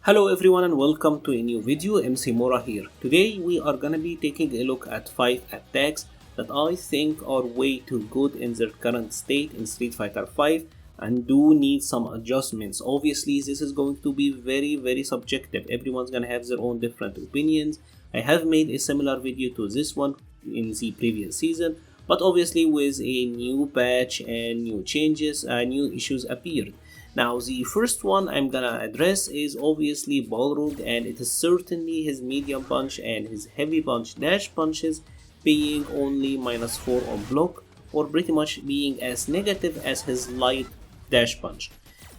Hello everyone and welcome to a new video. MC-Mura here. Today we are gonna be taking a look at 5 attacks that I think are way too good in their current state in Street Fighter V and do need some adjustments. Obviously this is going to be very subjective. Everyone's gonna have their own different opinions. I have made a similar video to this one in the previous season, but obviously with a new patch and new changes, new issues appeared. Now the first one I'm gonna address is obviously Balrog, and it is certainly his medium punch and his heavy punch dash punches being only -4 on block, or pretty much being as negative as his light dash punch.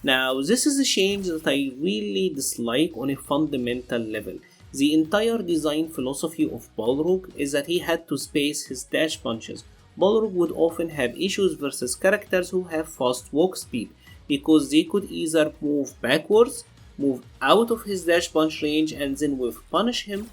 Now this is a change that I really dislike on a fundamental level. The entire design philosophy of Balrog is that he had to space his dash punches. Balrog would often have issues versus characters who have fast walk speed, because they could either move backwards, move out of his dash punch range and then will punish him,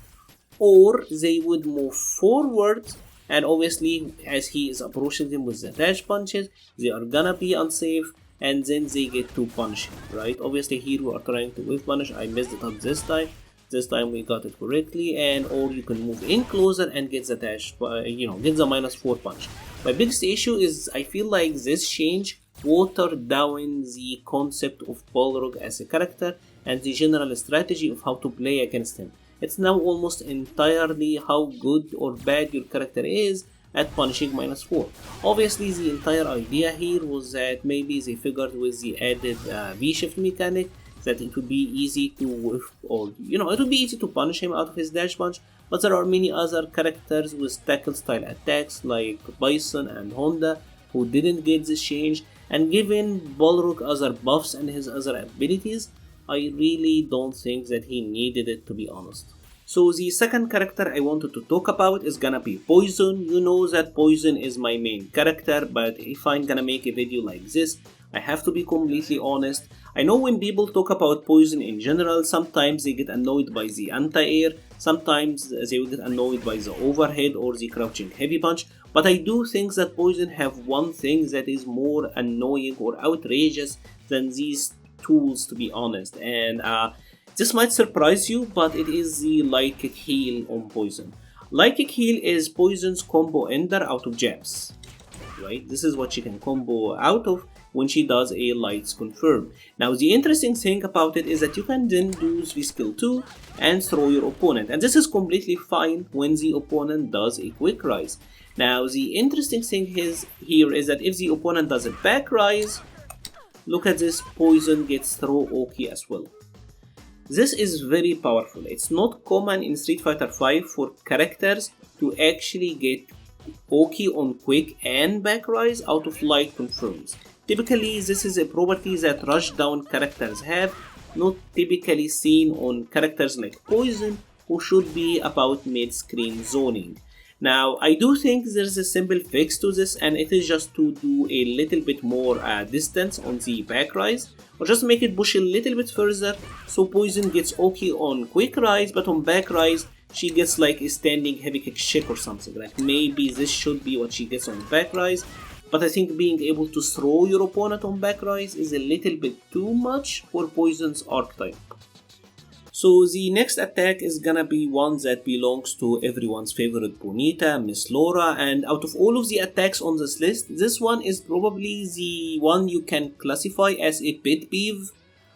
or they would move forward, and obviously as he is approaching them with the dash punches, they are gonna be unsafe and then they get to punish him, right? Obviously here we are trying to whiff punish. I messed it up this time. This time we got it correctly, and or you can move in closer and get the dash, get the -4 punch. My biggest issue is I feel like this change watered down the concept of Balrog as a character and the general strategy of how to play against him. It's now almost entirely how good or bad your character is at punishing -4. Obviously the entire idea here was that maybe they figured with the added V-shift mechanic that it would be easy to whiff, or it would be easy to punish him out of his dash punch, but there are many other characters with tackle style attacks like Bison and Honda who didn't get this change. And given Balrog other buffs and his other abilities, I really don't think that he needed it, to be honest. So the second character I wanted to talk about is gonna be Poison. You know that Poison is my main character, but if I'm gonna make a video like this, I have to be completely honest. I know when people talk about Poison in general, sometimes they get annoyed by the anti-air, sometimes they will get annoyed by the overhead or the crouching heavy punch, but I do think that Poison have one thing that is more annoying or outrageous than these tools, to be honest, and this might surprise you, but it is the light kick heal on Poison. Light kick heal is Poison's combo ender out of jabs, right? This is what she can combo out of when she does a lights confirm. Now the interesting thing about it is that you can then do the skill 2 and throw your opponent, and this is completely fine when the opponent does a quick rise. Now the interesting thing here is that if the opponent does a back rise, look at this, Poison gets throw Oki as well. This is very powerful. It's not common in Street Fighter V for characters to actually get Oki on quick and back rise out of light confirms. Typically this is a property that rush down characters have, not typically seen on characters like Poison, who should be about mid-screen zoning. Now I do think there's a simple fix to this, and it is just to do a little bit more distance on the back rise, or just make it push a little bit further so Poison gets Oki on quick rise, but on back rise she gets like a standing heavy kick check or something. Like maybe this should be what she gets on back rise, but I think being able to throw your opponent on back rise is a little bit too much for Poison's archetype. So the next attack is gonna be one that belongs to everyone's favorite Bonita, Miss Laura, and out of all of the attacks on this list, this one is probably the one you can classify as a pet peeve,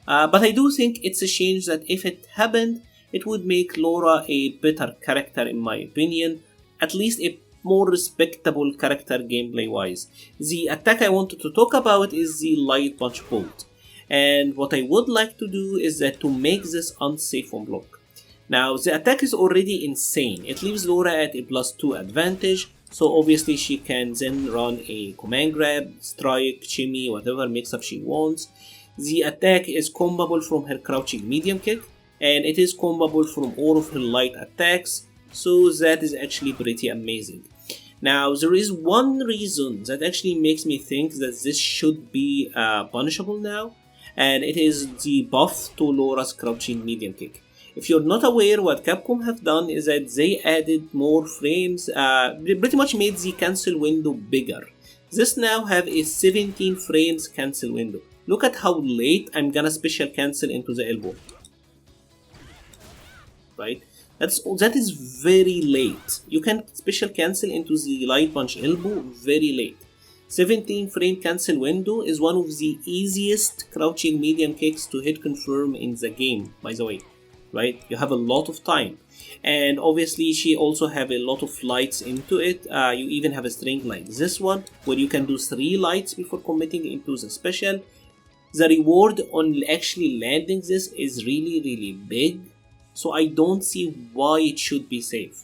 but I do think it's a change that if it happened, it would make Laura a better character in my opinion, at least a more respectable character gameplay wise. The attack I wanted to talk about is the light punch bolt. And what I would like to do is that to make this unsafe on block. Now the attack is already insane. It leaves Laura at a +2 advantage, so obviously she can then run a command grab, strike, shimmy, whatever mix up she wants. The attack is combable from her crouching medium kick, and it is combable from all of her light attacks, so that is actually pretty amazing. Now there is one reason that actually makes me think that this should be punishable now, and it is the buff to Laura's crouching medium kick. If you're not aware, what Capcom have done is that they added more frames, they pretty much made the cancel window bigger. This now have a 17 frames cancel window. Look at how late I'm gonna special cancel into the elbow. right? That is very late. You can special cancel into the light punch elbow very late. 17 frame cancel window is one of the easiest crouching medium kicks to hit confirm in the game, by the way, right? You have a lot of time, and obviously she also have a lot of lights into it. You even have a string like this one where you can do 3 lights before committing into the special. The reward on actually landing this is really big, so I don't see why it should be safe.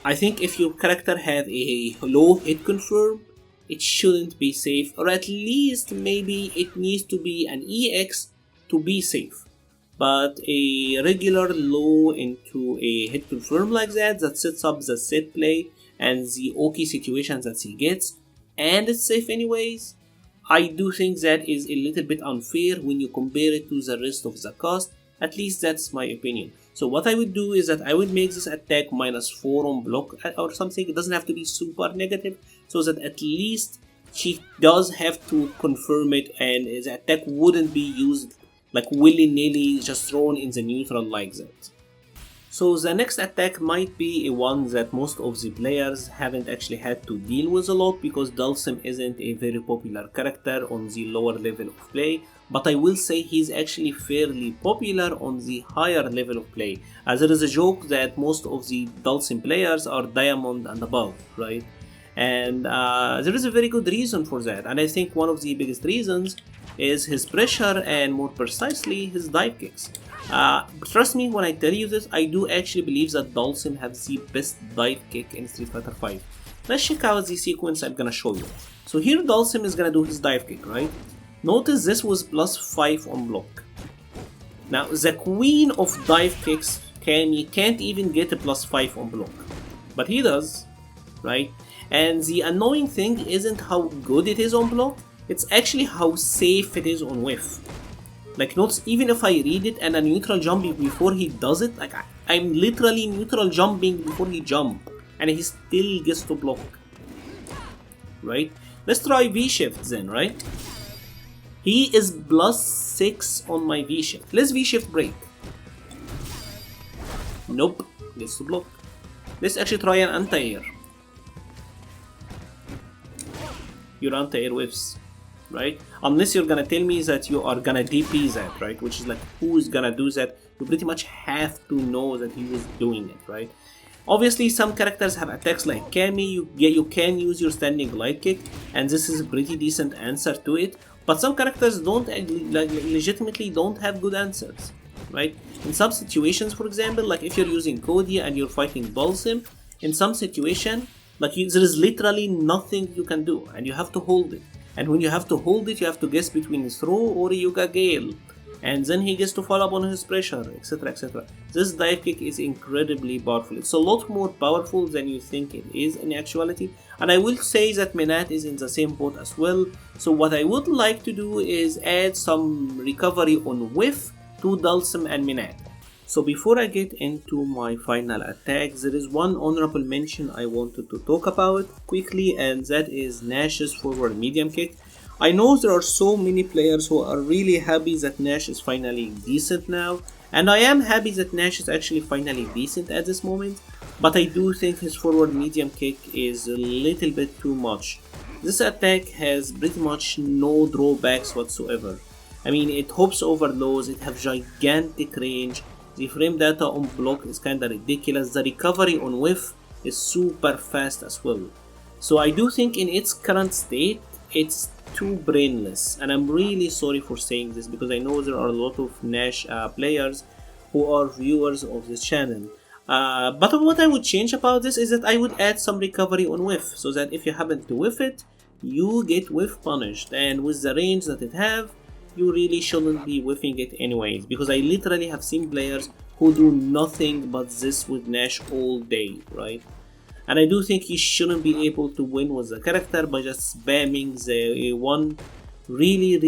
I think if your character have a low hit confirm, it shouldn't be safe, or at least maybe it needs to be an EX to be safe. But a regular low into a hit confirm like that sets up the set play and the okay situations that he gets, and it's safe anyways, I do think that is a little bit unfair when you compare it to the rest of the cast. At least that's my opinion. So what I would do is that I would make this attack -4 on block or something. It doesn't have to be super negative, so that at least she does have to confirm it and the attack wouldn't be used like willy-nilly, just thrown in the neutral like that. So the next attack might be a one that most of the players haven't actually had to deal with a lot, because Dhalsim isn't a very popular character on the lower level of play, but I will say he's actually fairly popular on the higher level of play, as there is a joke that most of the Dhalsim players are diamond and above, right? And there is a very good reason for that, and I think one of the biggest reasons is his pressure and more precisely his dive kicks. Trust me when I tell you this, I do actually believe that Dhalsim has the best dive kick in Street Fighter V. Let's check out the sequence I'm gonna show you. So here Dhalsim is gonna do his dive kick, right? Notice this was +5 on block. Now the queen of dive kicks can't even get a +5 on block, but he does, right? And the annoying thing isn't how good it is on block, it's actually how safe it is on whiff. Like notice, even if I read it and a neutral jumping before he does it, like I'm literally neutral jumping before he jump, and he still gets to block, right? Let's try V-shift then, right? He is +6 on my V-shift. Let's V-shift break. Nope, gets to block. Let's actually try an anti-air. Your anti-air whiffs, right? Unless you're gonna tell me that you are gonna DP that, right? Which is like, who's gonna do that? You pretty much have to know that he was doing it, right? Obviously, some characters have attacks like Kami. You can use your standing light kick, and this is a pretty decent answer to it. But some characters don't legitimately don't have good answers, right? In some situations, for example, like if you're using Cody and you're fighting Dhalsim, in some situation, like there is literally nothing you can do, and you have to hold it. And when you have to hold it, you have to guess between throw or Yuga Gale, and then he gets to follow up on his pressure, etc, etc. This dive kick is incredibly powerful. It's a lot more powerful than you think it is in actuality, and I will say that Menat is in the same boat as well. So what I would like to do is add some recovery on whiff to Dhalsim and Menat. So before I get into my final attacks, there is one honorable mention I wanted to talk about quickly, and that is Nash's forward medium kick. I know there are so many players who are really happy that Nash is finally decent now, and I am happy that Nash is actually finally decent at this moment, but I do think his forward medium kick is a little bit too much. This attack has pretty much no drawbacks whatsoever. I mean, it hops over lows, it has gigantic range, the frame data on block is kinda ridiculous, the recovery on whiff is super fast as well. So I do think in its current state, it's too brainless, and I'm really sorry for saying this because I know there are a lot of Nash players who are viewers of this channel. But what I would change about this is that I would add some recovery on whiff, so that if you happen to whiff it, you get whiff punished, and with the range that it have, you really shouldn't be whiffing it anyways, because I literally have seen players who do nothing but this with Nash all day, right? And I do think he shouldn't be able to win with the character by just spamming the one really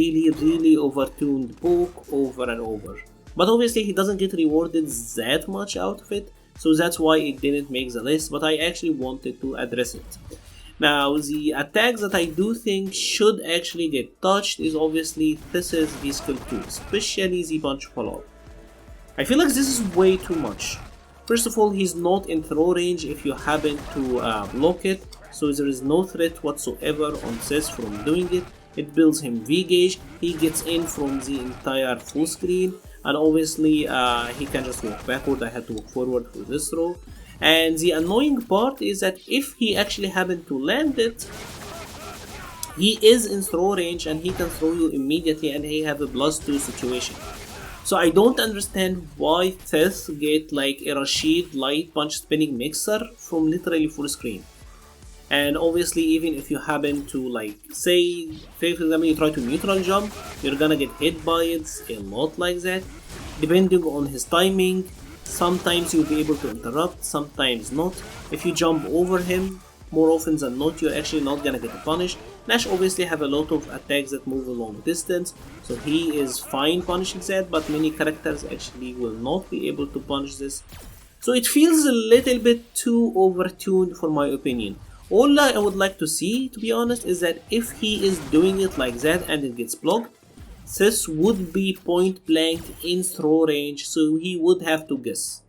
overtuned poke over and over. But obviously he doesn't get rewarded that much out of it, so that's why it didn't make the list, but I actually wanted to address it. Now, the attacks that I do think should actually get touched is obviously this is V-Skill 2, especially the punch follow-up. I feel like this is way too much. First of all, he's not in throw range if you happen to block it, so there is no threat whatsoever on Seth from doing it. It builds him V gauge, he gets in from the entire full screen, and obviously he can just walk backward. I had to walk forward for this throw. And the annoying part is that if he actually happened to land it, he is in throw range and he can throw you immediately, and he have a +2 situation. So I don't understand why Seth get like a Rashid light punch spinning mixer from literally full screen. And obviously, even if you happen to like say for example you try to neutral jump, you're gonna get hit by it a lot like that. Depending on his timing, sometimes you'll be able to interrupt, sometimes not. If you jump over him, more often than not, you're actually not gonna get punished. Nash obviously have a lot of attacks that move a long distance, so he is fine punishing that, but many characters actually will not be able to punish this. So it feels a little bit too overtuned for my opinion. All I would like to see, to be honest, is that if he is doing it like that and it gets blocked, Seth would be point blank in throw range, so he would have to guess.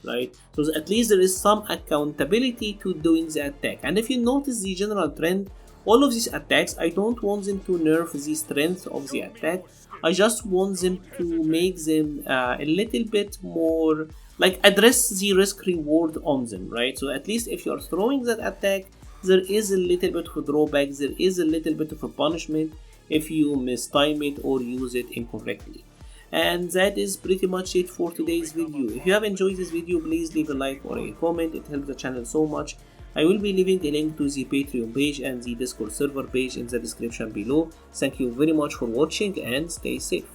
Right? So at least there is some accountability to doing the attack. And if you notice the general trend, all of these attacks, I don't want them to nerf the strength of the attack. I just want them to make them a little bit more, like address the risk reward on them, right? So at least if you're throwing that attack, there is a little bit of a drawback, there is a little bit of a punishment if you mistime it or use it incorrectly. And that is pretty much it for today's video. If you have enjoyed this video, please leave a like or a comment, it helps the channel so much. I will be leaving a link to the Patreon page and the Discord server page in the description below. Thank you very much for watching and stay safe.